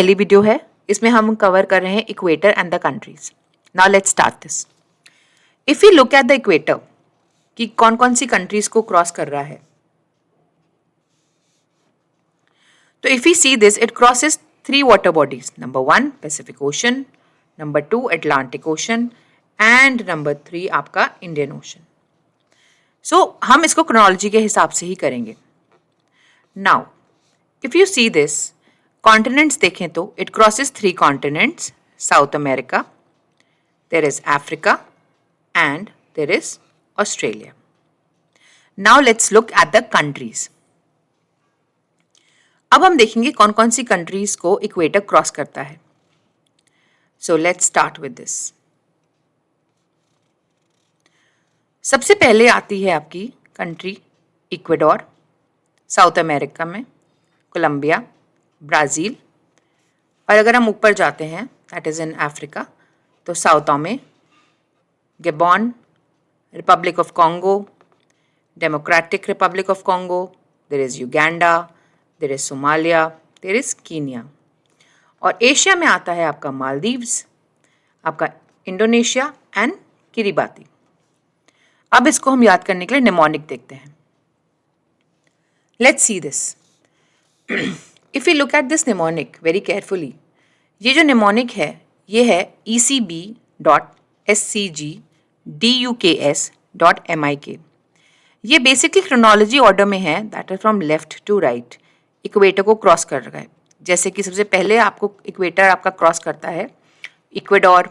पहली वीडियो है, इसमें हम कवर कर रहे हैं equator and the countries. Now let's start this. If you look at the equator कि कौन कौन सी कंट्रीज को क्रॉस कर रहा है, तो if you see this, it crosses 3 water bodies. Number 1 Pacific ocean, number 2 Atlantic ocean and number 3 आपका इंडियन ओशन। सो हम इसको क्रोनोलॉजी के हिसाब से ही करेंगे। Now if you see this, continents देखें तो it crosses 3 continents, South America, there is Africa and there is Australia. Now let's look at the countries. अब हम देखेंगे कौन कौन सी कंट्रीज को इक्वेटर क्रॉस करता है। So let's start with this. सबसे पहले आती है आपकी कंट्री इक्वेडोर, साउथ अमेरिका में कोलंबिया, ब्राज़ील, और अगर हम ऊपर जाते हैं दैट इज़ इन अफ्रीका, तो साउथ में Gabon, Republic of Congo, Democratic Republic of Congo, there is Uganda, there is Somalia, there is Kenya. और एशिया में आता है आपका मालदीव्स, आपका इंडोनेशिया एंड किरिबाती। अब इसको हम याद करने के लिए निमोनिक देखते हैं। Let's see this. If you look at this mnemonic very carefully, ये जो निमोनिक है ये है ECB.SCG.DUKS.MIK। ये बेसिकली क्रोनोलॉजी ऑर्डर में है, that is from left to right, equator को क्रॉस कर रहा है। जैसे कि सबसे पहले आपको इक्वेटर आपका क्रॉस करता है Ecuador,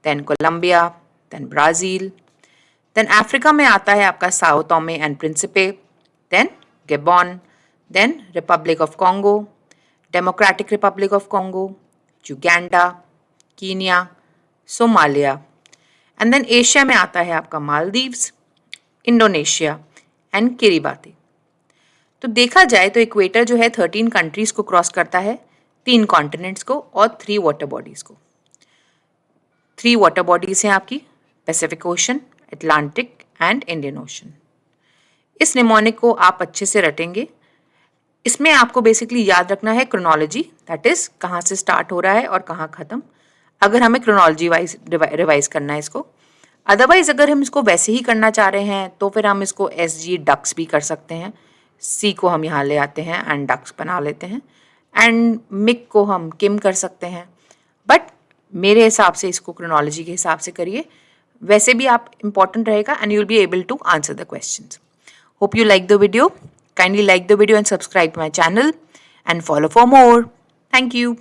then Colombia, then Brazil, then Africa में आता है आपका Sao Tome and Principe, then Gabon, then Republic of Congo, Democratic Republic of Congo, Uganda, Kenya, Somalia, and then Asia में आता है आपका मालदीव्स, इंडोनेशिया एंड किरिबाती। तो देखा जाए तो इक्वेटर जो है 13 कंट्रीज को क्रॉस करता है, 3 कॉन्टिनेंट्स को और 3 वाटर बॉडीज को। 3 वाटर बॉडीज हैं आपकी Pacific ocean, Atlantic and Indian ocean. इस निमोनिक को आप अच्छे से रटेंगे। इसमें आपको बेसिकली याद रखना है क्रोनोलॉजी, दैट इज कहाँ से स्टार्ट हो रहा है और कहाँ ख़त्म, अगर हमें क्रोनोलॉजी वाइज रिवाइज करना है इसको। अदरवाइज अगर हम इसको वैसे ही करना चाह रहे हैं तो फिर हम इसको SG डक्स भी कर सकते हैं। C को हम यहाँ ले आते हैं एंड डक्स बना लेते हैं, एंड मिक को हम किम कर सकते हैं। बट मेरे हिसाब से इसको क्रोनोलॉजी के हिसाब से करिए, वैसे भी आप इम्पॉर्टेंट रहेगा and you will be able to answer the questions. Hope you like the video. Kindly like the video and subscribe to my channel and follow for more. Thank you.